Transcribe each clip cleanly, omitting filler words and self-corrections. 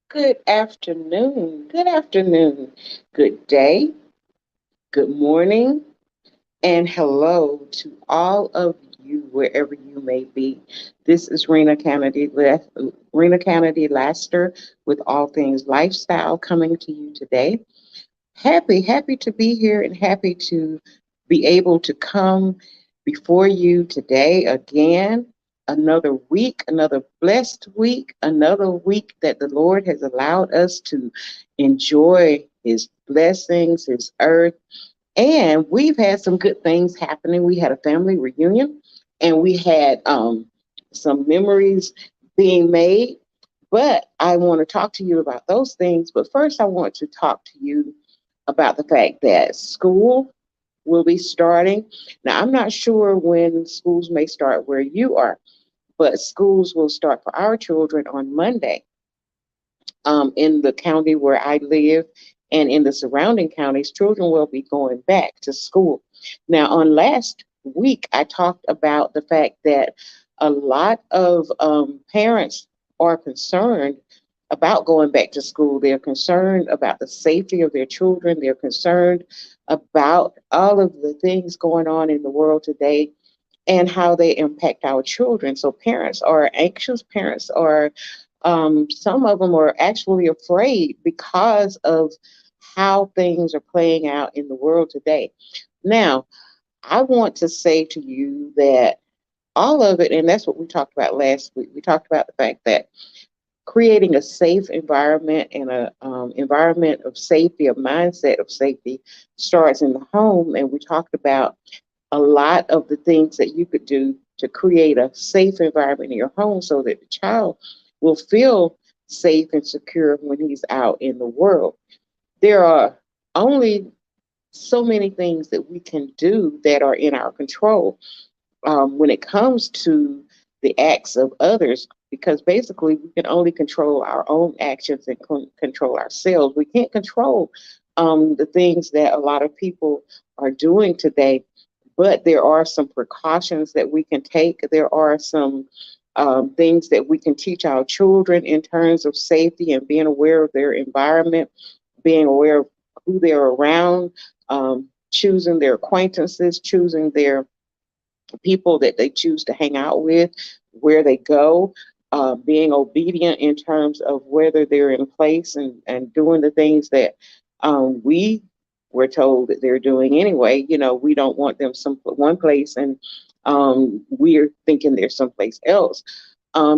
Good afternoon. Good afternoon. Good day. Good morning. And hello to all of you, wherever you may be. This is Rena Canady Laster with All Things Lifestyle coming to you today. Happy to be here and happy to be able to come before you today again. Another week, another blessed week, another week that the Lord has allowed us to enjoy His blessings, His earth. And we've had some good things happening. We had a family reunion and we had some memories being made. But I want to talk to you about those things. But first, I want to talk to you about the fact that school will be starting. Now, I'm not sure when schools may start where you are, but schools will start for our children on Monday in the county where I live and in the surrounding counties. Children will be going back to school. Now, on last week, I talked about the fact that a lot of parents are concerned about going back to school. They're concerned about the safety of their children. They're concerned about all of the things going on in the world today and how they impact our children. So parents are anxious. Parents are some of them are actually afraid because of how things are playing out in the world today. Now, I want to say to you that all of it, and that's what we talked about last week. We talked about the fact that creating a safe environment and a environment of safety, a mindset of safety, starts in the home. And we talked about a lot of the things that you could do to create a safe environment in your home so that the child will feel safe and secure when he's out in the world. There are only so many things that we can do that are in our control when it comes to the acts of others, because basically we can only control our own actions and control ourselves. We can't control the things that a lot of people are doing today, but there are some precautions that we can take. There are some things that we can teach our children in terms of safety and being aware of their environment, being aware of who they're around, choosing their acquaintances, choosing their people that they choose to hang out with, where they go, being obedient in terms of whether they're in place and doing the things that we were told that they're doing anyway. You know, we don't want them some one place and we're thinking they're someplace else.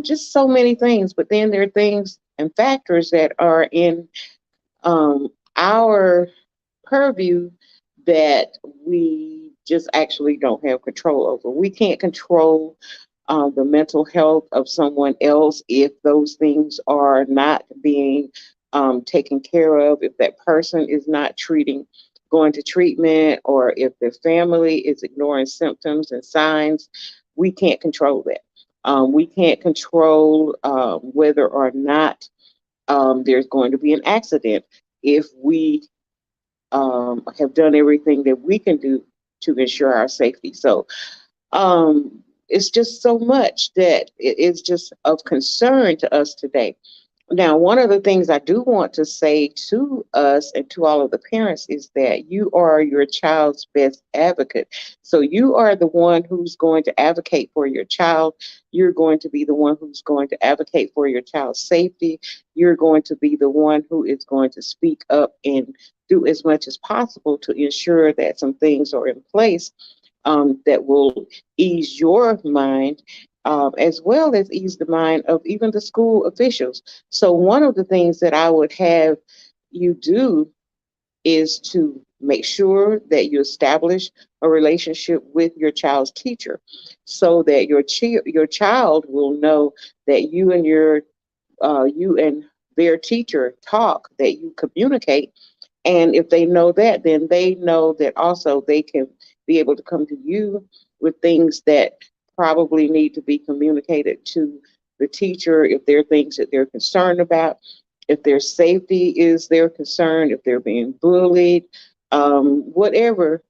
Just so many things. But then there are things and factors that are in our purview that we just actually don't have control over. We can't control the mental health of someone else if those things are not being taken care of, if that person is not going to treatment, or if their family is ignoring symptoms and signs. We can't control that. We can't control whether or not there's going to be an accident if we have done everything that we can do to ensure our safety. So it's just so much that it is just of concern to us today. Now, one of the things I do want to say to us and to all of the parents is that you are your child's best advocate. So you are the one who's going to advocate for your child. You're going to be the one who's going to advocate for your child's safety. You're going to be the one who is going to speak up and do as much as possible to ensure that some things are in place that will ease your mind, as well as ease the mind of even the school officials. So, one of the things that I would have you do is to make sure that you establish a relationship with your child's teacher so that your child will know that you and their teacher talk, that you communicate, and if they know that, then they know that also they can be able to come to you with things that probably need to be communicated to the teacher if there are things that they're concerned about, if their safety is their concern, if they're being bullied, whatever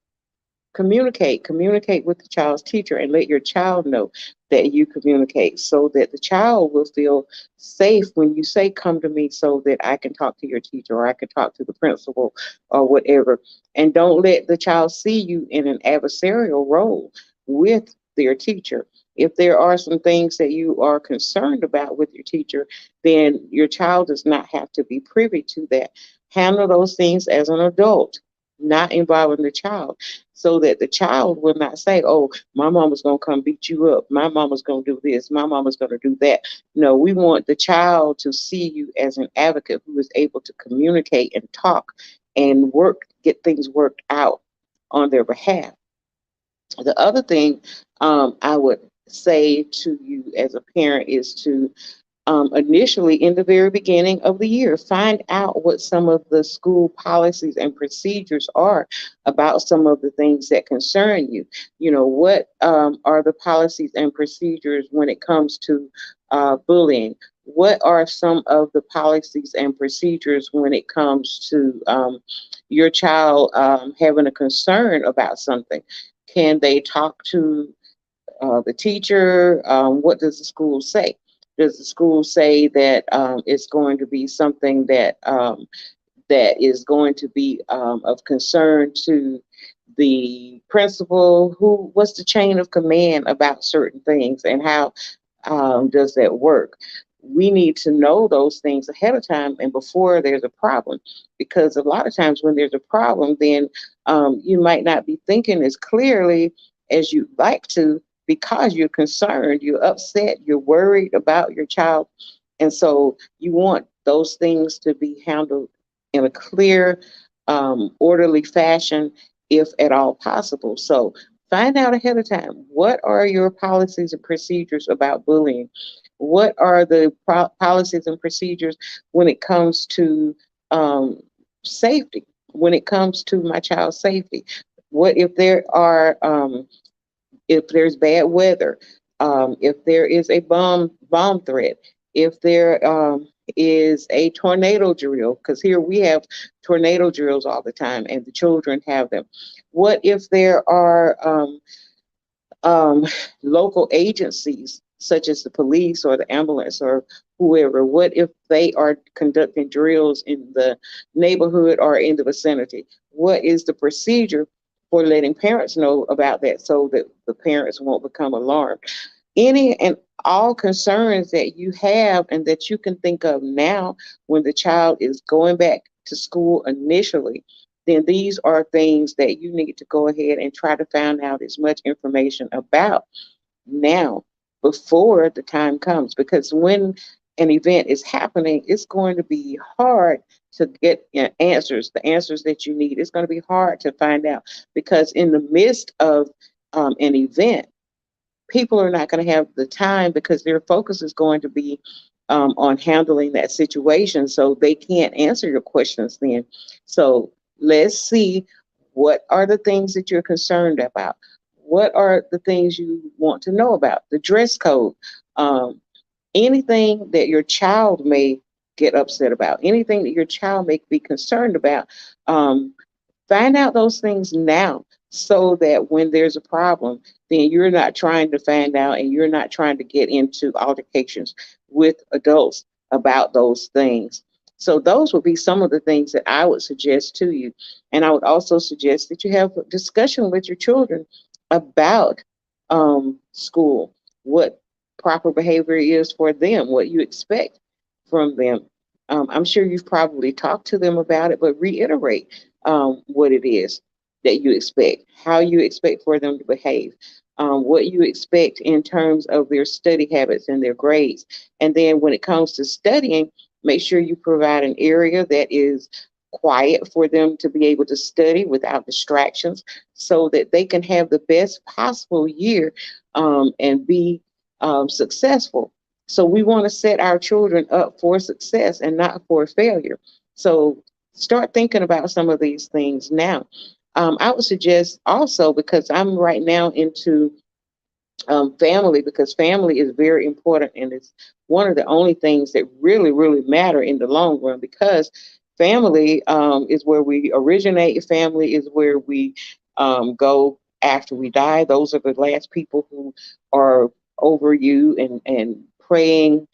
Communicate with the child's teacher, and let your child know that you communicate, so that the child will feel safe when you say, come to me so that I can talk to your teacher, or I can talk to the principal, or whatever. And don't let the child see you in an adversarial role with their teacher. If there are some things that you are concerned about with your teacher, then your child does not have to be privy to that. Handle those things as an adult, not involving the child, so that the child will not say, oh, my mama's going to come beat you up. My mama's going to do this. My mama's going to do that. No, we want the child to see you as an advocate who is able to communicate and talk and get things worked out on their behalf. The other thing I would say to you as a parent is to initially, in the very beginning of the year, find out what some of the school policies and procedures are about some of the things that concern you. You know, what are the policies and procedures when it comes to bullying? What are some of the policies and procedures when it comes to your child having a concern about something? Can they talk to the teacher? What does the school say? Does the school say that it's going to be something that is going to be of concern to the principal? What's the chain of command about certain things, and how does that work? We need to know those things ahead of time and before there's a problem, because a lot of times when there's a problem, then you might not be thinking as clearly as you'd like to, because you're concerned, you're upset, you're worried about your child. And so you want those things to be handled in a clear, orderly fashion, if at all possible. So find out ahead of time, what are your policies and procedures about bullying? What are the policies and procedures when it comes to safety? When it comes to my child's safety? What if there's bad weather, if there is a bomb threat, if there is a tornado drill, because here we have tornado drills all the time, and the children have them. What if there are um, local agencies such as the police or the ambulance or whoever? What if they are conducting drills in the neighborhood or in the vicinity? What is the procedure for letting parents know about that, so that the parents won't become alarmed? Any and all concerns that you have and that you can think of now when the child is going back to school initially, then these are things that you need to go ahead and try to find out as much information about now, before the time comes. Because when an event is happening, it's going to be hard to get answers, the answers that you need. It's going to be hard to find out, because in the midst of an event, people are not going to have the time, because their focus is going to be on handling that situation. So they can't answer your questions then. So let's see, what are the things that you're concerned about? What are the things you want to know about? The dress code, um, anything that your child may get upset about, anything that your child may be concerned about. Um, Find out those things now, so that when there's a problem, then you're not trying to find out, and you're not trying to get into altercations with adults about those things. So those would be some of the things that I would suggest to you. And I would also suggest that you have a discussion with your children about school, what proper behavior is for them, what you expect from them. I'm sure you've probably talked to them about it, but reiterate what it is that you expect, how you expect for them to behave, what you expect in terms of their study habits and their grades. And then when it comes to studying, make sure you provide an area that is quiet for them to be able to study without distractions, so that they can have the best possible year and be successful. So we want to set our children up for success and not for failure. So start thinking about some of these things now. I would suggest also, because I'm right now into family, because family is very important, and it's one of the only things that really, really matter in the long run, because family is where we originate, family is where we go after we die. Those are the last people who are over you and praying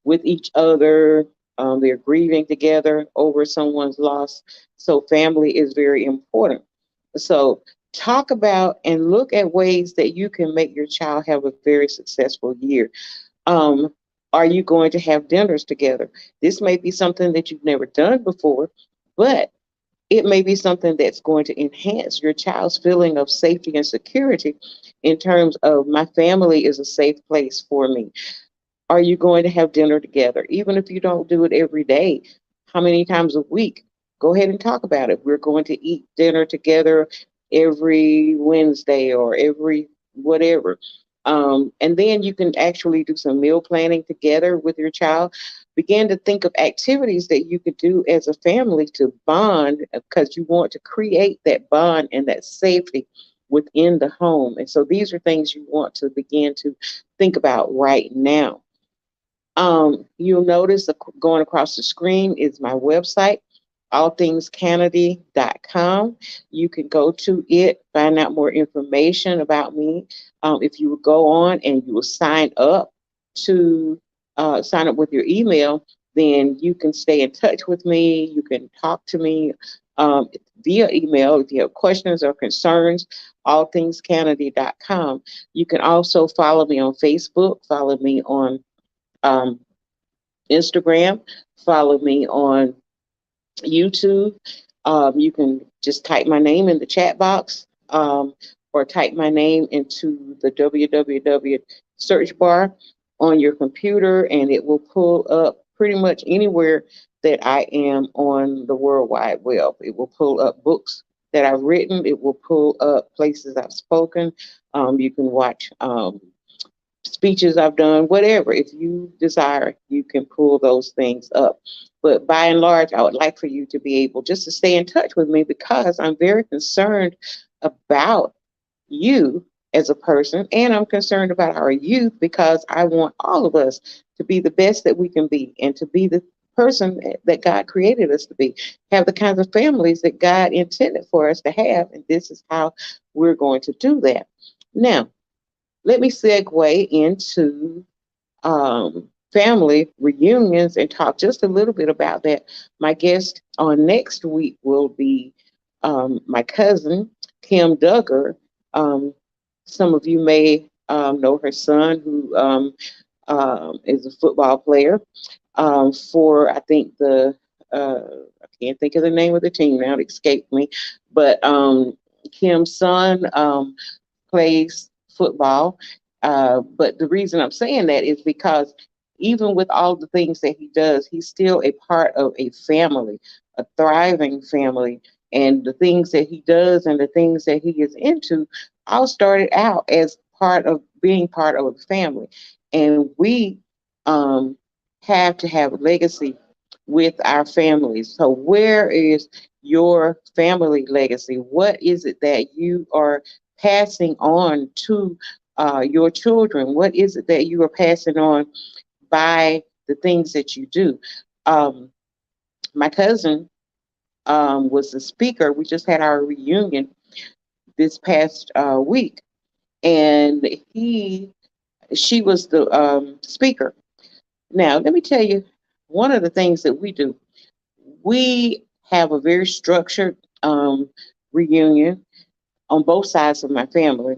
with each other. They're grieving together over someone's loss. So family is very important. So talk about and look at ways that you can make your child have a very successful year. Um, are you going to have dinners together? This may be something that you've never done before, but it may be something that's going to enhance your child's feeling of safety and security in terms of my family is a safe place for me. Are you going to have dinner together? Even if you don't do it every day, how many times a week? Go ahead and talk about it. We're going to eat dinner together every Wednesday or every whatever. And then you can actually do some meal planning together with your child. Begin to think of activities that you could do as a family to bond because you want to create that bond and that safety within the home. And so these are things you want to begin to think about right now. You'll notice going across the screen is my website, allthingscanady.com. You can go to it, find out more information about me. If you would go on and you will to sign up with your email, then you can stay in touch with me. You can talk to me via email if you have questions or concerns, allthingscanady.com. You can also follow me on Facebook, follow me on um, Instagram, follow me on YouTube. You can just type my name in the chat box or type my name into the www search bar on your computer, and it will pull up pretty much anywhere that I am on the World Wide Web. It will pull up books that I've written, it will pull up places I've spoken. You can watch speeches I've done, whatever. If you desire, you can pull those things up. But by and large, I would like for you to be able just to stay in touch with me because I'm very concerned about you as a person, and I'm concerned about our youth because I want all of us to be the best that we can be and to be the person that God created us to be, have the kinds of families that God intended for us to have, and this is how we're going to do that. Now, let me segue into family reunions and talk just a little bit about that. My guest on next week will be my cousin, Kim Duggar. Um, some of you may know her son, who is a football player for, I think, I can't think of the name of the team now, it escaped me, but Kim's son. Plays football. But the reason I'm saying that is because even with all the things that he does, he's still a part of a family, a thriving family. And the things that he does and the things that he is into all started out as part of being part of a family. And we um, have to have a legacy with our families. So, where is your family legacy? What is it that you are passing on to your children? What is it that you are passing on by the things that you do? Um, my cousin was a speaker. We just had our reunion this past week, and she was the speaker. Now, let me tell you, one of the things that we do, we have a very structured reunion on both sides of my family.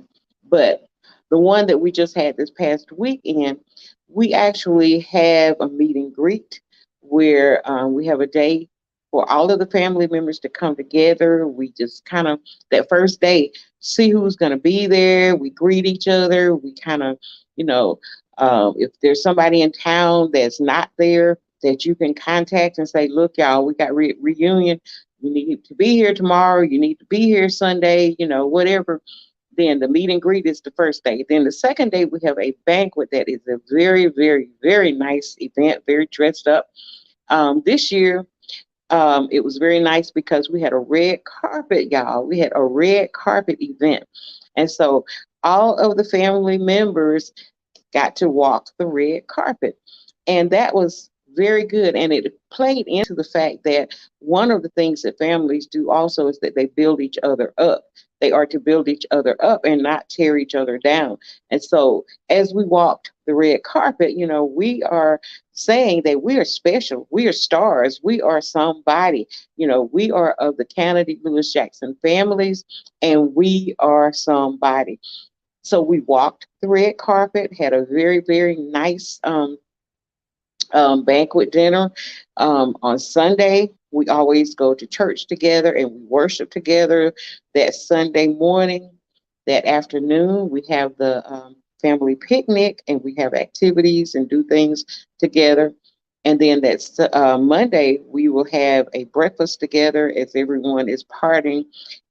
But the one that we just had this past weekend, we actually have a meet and greet where we have a day for all of the family members to come together. We just kind of, that first day, see who's going to be there. We greet each other. We kind of, you know, if there's somebody in town that's not there, that you can contact and say, look, y'all, we got reunion. You need to be here tomorrow. You need to be here Sunday, whatever. Then the meet and greet is the first day. Then the second day, we have a banquet that is a very, very, very nice event, very dressed up. This year, it was very nice because we had a red carpet, y'all. We had a red carpet event. And so all of the family members got to walk the red carpet. And that was very good. And it played into the fact that one of the things that families do also is that they build each other up. They are to build each other up and not tear each other down. And so as we walked the red carpet, we are saying that we are special. We are stars. We are somebody. We are of the Kennedy Lewis Jackson families, and we are somebody. So we walked the red carpet, had a very, very nice banquet dinner. On Sunday, we always go to church together and we worship together. That Sunday morning, that afternoon, we have the family picnic and we have activities and do things together. And then that's Monday, we will have a breakfast together as everyone is parting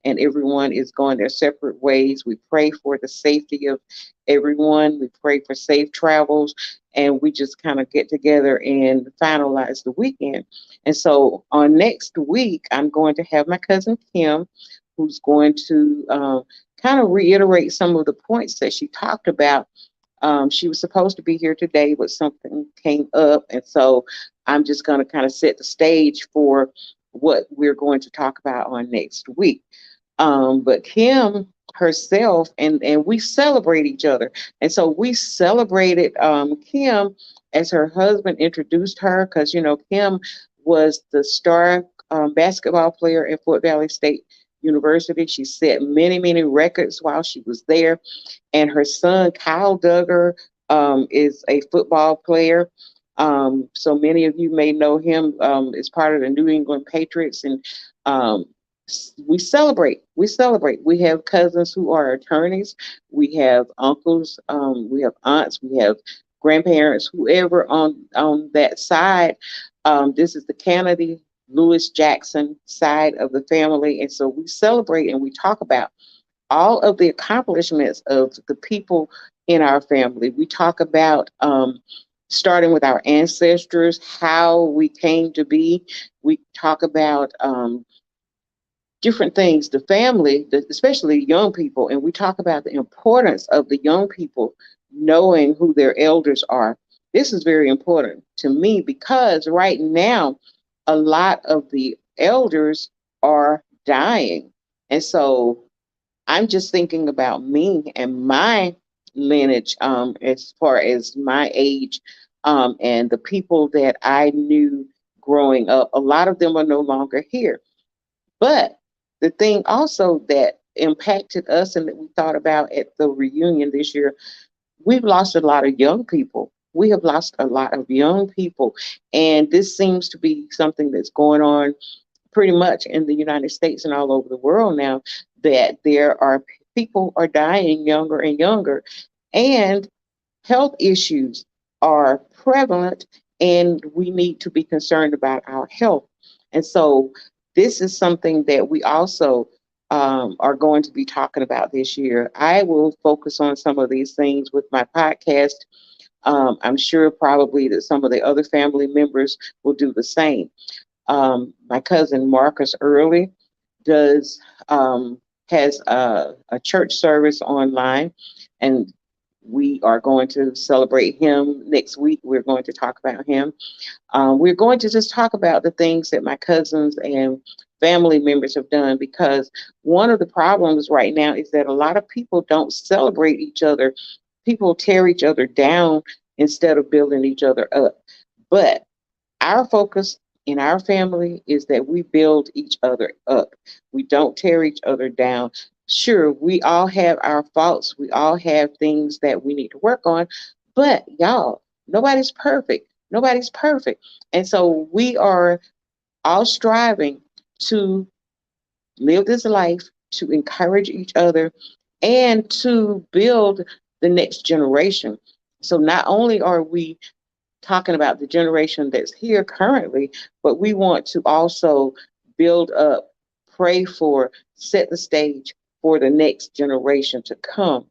and everyone is going their separate ways. We pray for the safety of everyone. We pray for safe travels, and we just kind of get together and finalize the weekend. And so on next week, I'm going to have my cousin Kim, who's going to kind of reiterate some of the points that she talked about. She was supposed to be here today, but something came up. And so I'm just going to kind of set the stage for what we're going to talk about on next week. But Kim herself, and we celebrate each other. And so we celebrated Kim as her husband introduced her because, Kim was the star basketball player at Fort Valley State University. She set many, many records while she was there. And her son, Kyle Duggar, is a football player. So many of you may know him as part of the New England Patriots. And um, we celebrate. We celebrate. We have cousins who are attorneys. We have uncles. We have aunts. We have grandparents. Whoever on that side. This is the Canady Lewis Jackson side of the family, and so we celebrate and we talk about all of the accomplishments of the people in our family. We talk about starting with our ancestors, how we came to be. We talk about different things, the family, especially young people, and we talk about the importance of the young people knowing who their elders are. This is very important to me because right now, a lot of the elders are dying. And so I'm just thinking about me and my lineage as far as my age and the people that I knew growing up. A lot of them are no longer here. But the thing also that impacted us and that we thought about at the reunion this year, we've lost a lot of young people. We have lost a lot of young people. And this seems to be something that's going on pretty much in the United States and all over the world now, that there are people are dying younger and younger. And health issues are prevalent and we need to be concerned about our health. And so this is something that we also are going to be talking about this year. I will focus on some of these things with my podcast. I'm sure probably that some of the other family members will do the same. My cousin Marcus Early does has a church service online, and we are going to celebrate him next week. We're going to talk about him. We're going to just talk about the things that my cousins and family members have done because one of the problems right now is that a lot of people don't celebrate each other. People tear each other down instead of building each other up. But our focus in our family is that we build each other up. We don't tear each other down. Sure, we all have our faults. We all have things that we need to work on. But y'all, nobody's perfect. Nobody's perfect. And so we are all striving to live this life, to encourage each other, and to build the next generation. So not only are we talking about the generation that's here currently, but we want to also build up, pray for, set the stage for the next generation to come,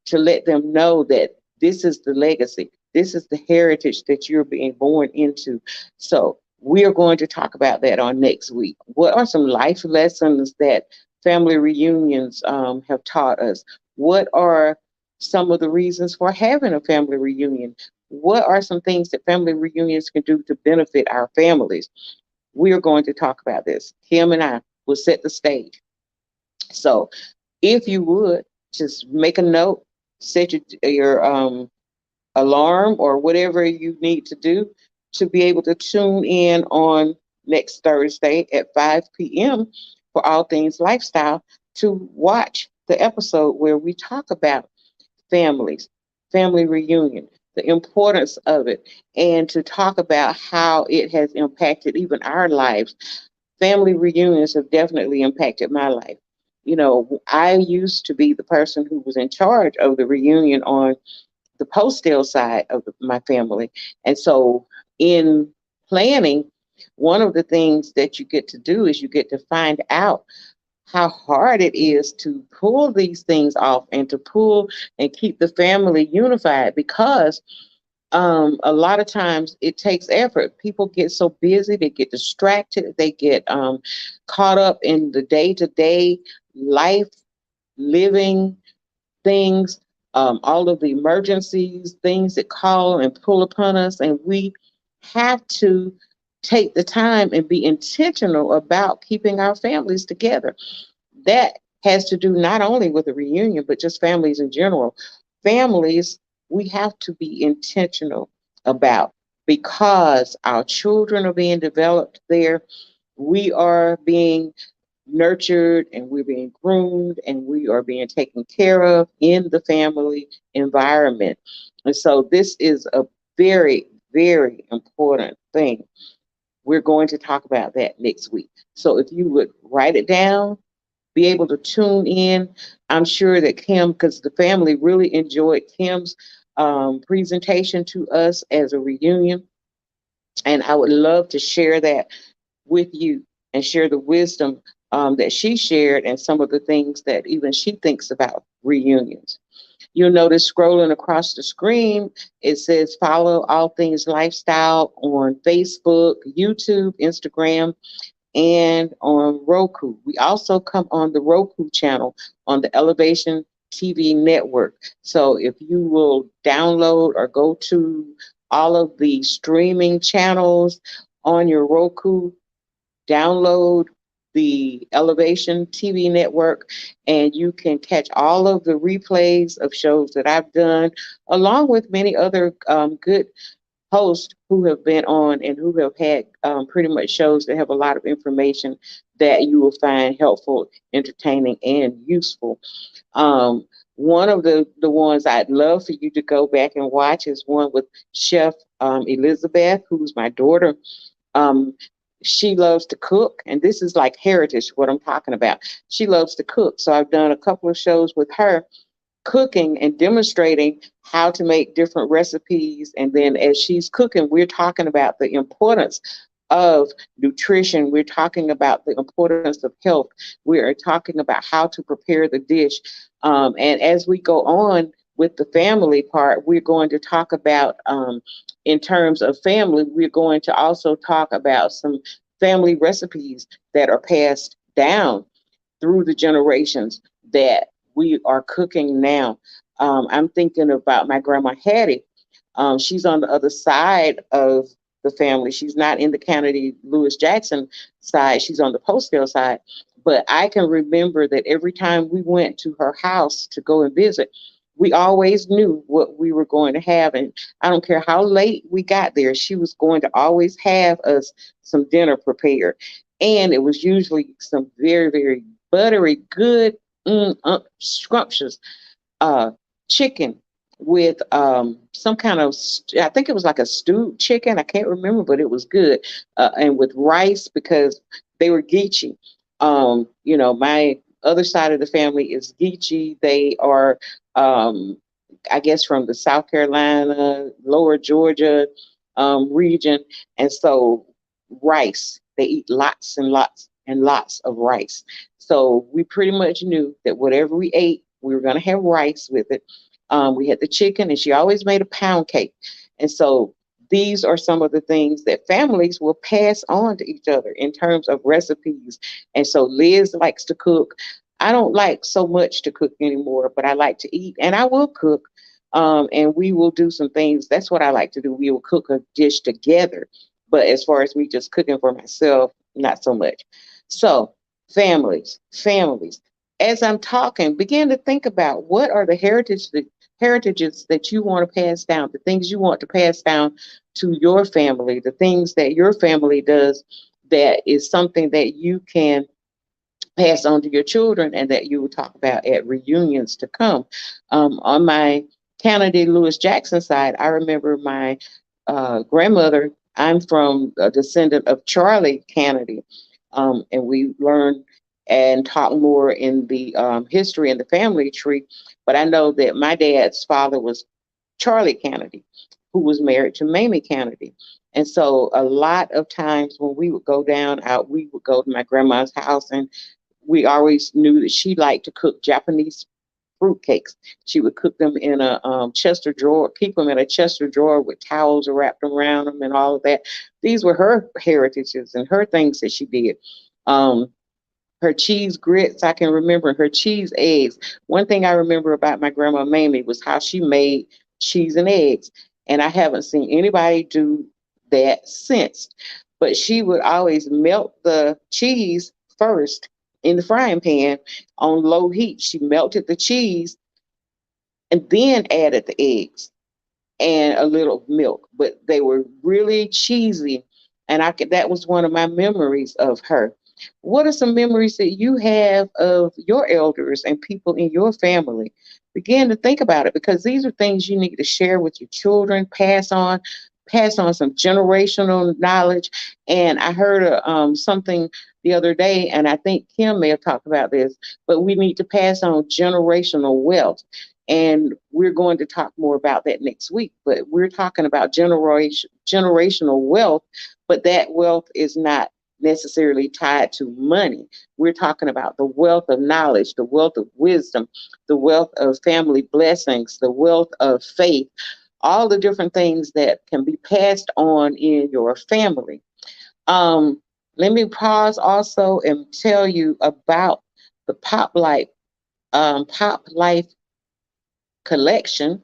to let them know that this is the legacy, this is the heritage that you're being born into. So we are going to talk about that on next week. What are some life lessons that family reunions have taught us? What are some of the reasons for having a family reunion? What are some things that family reunions can do to benefit our families? We are going to talk about this. Kim and I will set the stage. So if you would just make a note, set your alarm or whatever you need to do to be able to tune in on next Thursday at 5 p.m. for All Things Lifestyle to watch the episode where we talk about families, family reunion, the importance of it, and to talk about how it has impacted even our lives. Family reunions have definitely impacted my life. You know, I used to be the person who was in charge of the reunion on the postal side of my family. And so, in planning, one of the things that you get to do is you get to find out how hard it is to pull these things off and to pull and keep the family unified because a lot of times it takes effort. People get so busy, they get distracted, they get caught up in the day to day life living things, all of the emergencies, things that call and pull upon us, and we have to take the time and be intentional about keeping our families together. That has to do not only with the reunion, but just families in general. Families, we have to be intentional about because our children are being developed there. We are being nurtured and we're being groomed and we are being taken care of in the family environment. And so this is a very, very important thing. We're going to talk about that next week. So if you would write it down, be able to tune in. I'm sure that Kim, because the family really enjoyed Kim's presentation to us as a reunion, and I would love to share that with you and share the wisdom that she shared and some of the things that even she thinks about reunions. You'll notice scrolling across the screen, it says follow All Things Lifestyle on Facebook, YouTube, Instagram, and on Roku. We also come on the Roku channel on the Elevation TV network. So if you will download or go to all of the streaming channels on your Roku, download the Elevation TV network, and you can catch all of the replays of shows that I've done, along with many other good hosts who have been on and who have had pretty much shows that have a lot of information that you will find helpful, entertaining, and useful. One of the ones I'd love for you to go back and watch is one with Chef Elizabeth, who's my daughter. um, she loves to cook, and this is like heritage, what I'm talking about. She loves to cook. So I've done a couple of shows with her cooking and demonstrating how to make different recipes. And then as she's cooking, we're talking about the importance of nutrition. We're talking about the importance of health. We are talking about how to prepare the dish. And as we go on with the family part, we're going to talk about, in terms of family, we're going to also talk about some family recipes that are passed down through the generations that we are cooking now. I'm thinking about my grandma Hattie. She's on the other side of the family. She's not in the Kennedy Lewis Jackson side. She's on the Postdale side. But I can remember that every time we went to her house to go and visit, we always knew what we were going to have. And I don't care how late we got there, she was going to always have us some dinner prepared. And it was usually some very, very buttery, good, scrumptious uh, chicken with some kind of, I think it was like a stewed chicken. I can't remember, but it was good. And with rice because they were Geechee. My other side of the family is Geechee. They are, I guess, from the South Carolina, Lower Georgia region. And so rice, they eat lots and lots and lots of rice. So we pretty much knew that whatever we ate, we were going to have rice with it. We had the chicken, and she always made a pound cake. And so these are some of the things that families will pass on to each other in terms of recipes. And so Liz likes to cook. I don't like so much to cook anymore, but I like to eat, and I will cook. And we will do some things. That's what I like to do. We will cook a dish together. But as far as me just cooking for myself, not so much. So, families. As I'm talking, begin to think about what are the heritages that you want to pass down, the things you want to pass down to your family, the things that your family does that is something that you can pass on to your children and that you will talk about at reunions to come. On my Kennedy Lewis Jackson side, I remember my grandmother. I'm from a descendant of Charlie Kennedy, and we learned and talk more in the history and the family tree. But I know that my dad's father was Charlie Kennedy, who was married to Mamie Kennedy. And so a lot of times when we would go down out, we would go to my grandma's house, and we always knew that she liked to cook Japanese fruit cakes. She would cook them in a Chester drawer, keep them in a Chester drawer with towels wrapped around them and all of that. These were her heritages and her things that she did. Um, her cheese grits, I can remember her cheese eggs. One thing I remember about my grandma Mamie was how she made cheese and eggs. And I haven't seen anybody do that since. But she would always melt the cheese first in the frying pan on low heat. She melted the cheese and then added the eggs and a little milk, but they were really cheesy. And that was one of my memories of her. What are some memories that you have of your elders and people in your family? Begin to think about it because these are things you need to share with your children, pass on some generational knowledge. And I heard something the other day, and I think Kim may have talked about this, but we need to pass on generational wealth. And we're going to talk more about that next week. But we're talking about generational wealth, but that wealth is not necessarily tied to money. We're talking about the wealth of knowledge, the wealth of wisdom, the wealth of family blessings, the wealth of faith, all the different things that can be passed on in your family. Um, Let me pause also and tell you about the Pop Life collection.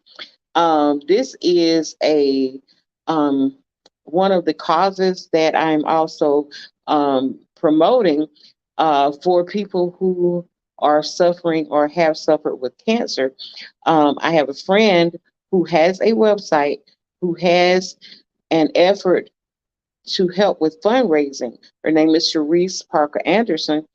This is a um, one of the causes that I'm also promoting for people who are suffering or have suffered with cancer. I have a friend who has a website who has an effort to help with fundraising. Her name is Sharice Parker Anderson.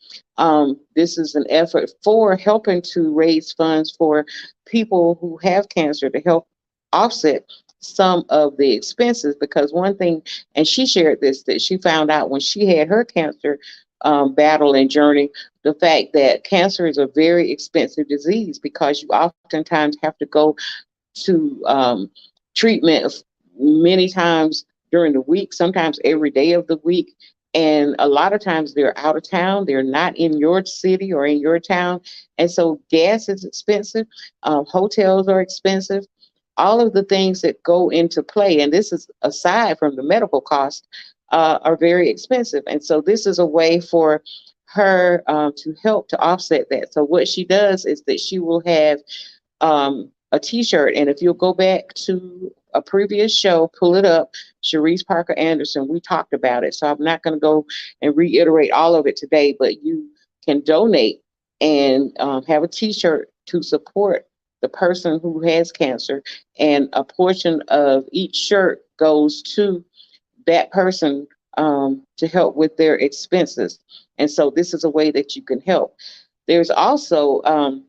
This is an effort for helping to raise funds for people who have cancer to help offset some of the expenses. Because one thing, and she shared this, that she found out when she had her cancer battle and journey, the fact that cancer is a very expensive disease because you oftentimes have to go to treatment many times during the week, sometimes every day of the week. And a lot of times they're out of town, they're not in your city or in your town. And so gas is expensive, hotels are expensive, all of the things that go into play. And this is aside from the medical costs, are very expensive. And so this is a way for her to help to offset that. So what she does is that she will have a T-shirt. And if you'll go back to a previous show, pull it up, Sharice Parker Anderson, we talked about it. So I'm not going to go and reiterate all of it today, but you can donate and have a T-shirt to support the person who has cancer. And a portion of each shirt goes to that person to help with their expenses. And so this is a way that you can help. There's also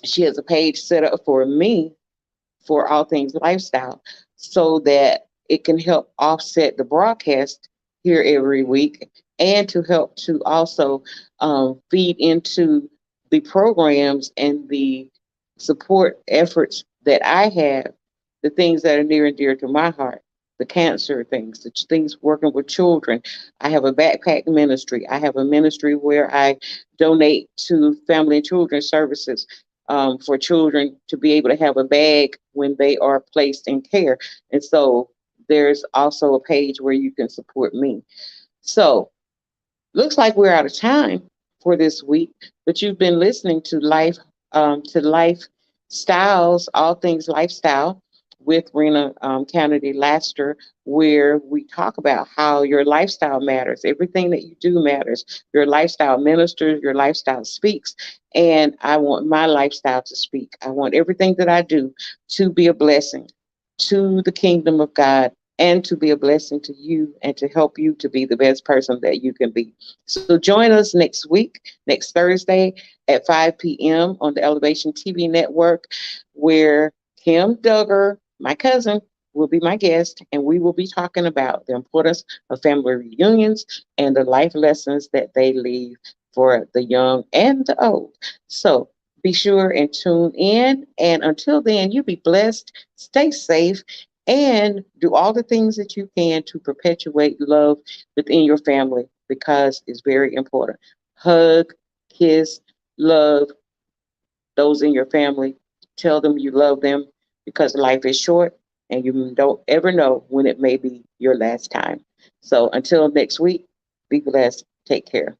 she has a page set up for me for all things lifestyle so that it can help offset the broadcast here every week and to help to also feed into the programs and the support efforts that I have, the things that are near and dear to my heart, the cancer things, the things working with children. I have a backpack ministry. I have a ministry where I donate to family and children's services for children to be able to have a bag when they are placed in care. And so there's also a page where you can support me. So looks like we're out of time for this week, but you've been listening to Life Styles, All Things Lifestyle, with Rena Canady Laster, where we talk about how your lifestyle matters. Everything that you do matters. Your lifestyle ministers, your lifestyle speaks. And I want my lifestyle to speak. I want everything that I do to be a blessing to the kingdom of God and to be a blessing to you and to help you to be the best person that you can be. So join us next week, next Thursday at 5 p.m. on the Elevation TV network, where Kim Duggar, my cousin, will be my guest, and we will be talking about the importance of family reunions and the life lessons that they leave for the young and the old. So be sure and tune in. And until then, you be blessed, stay safe, and do all the things that you can to perpetuate love within your family because it's very important. Hug, kiss, love those in your family. Tell them you love them because life is short and you don't ever know when it may be your last time. So until next week, be blessed. Take care.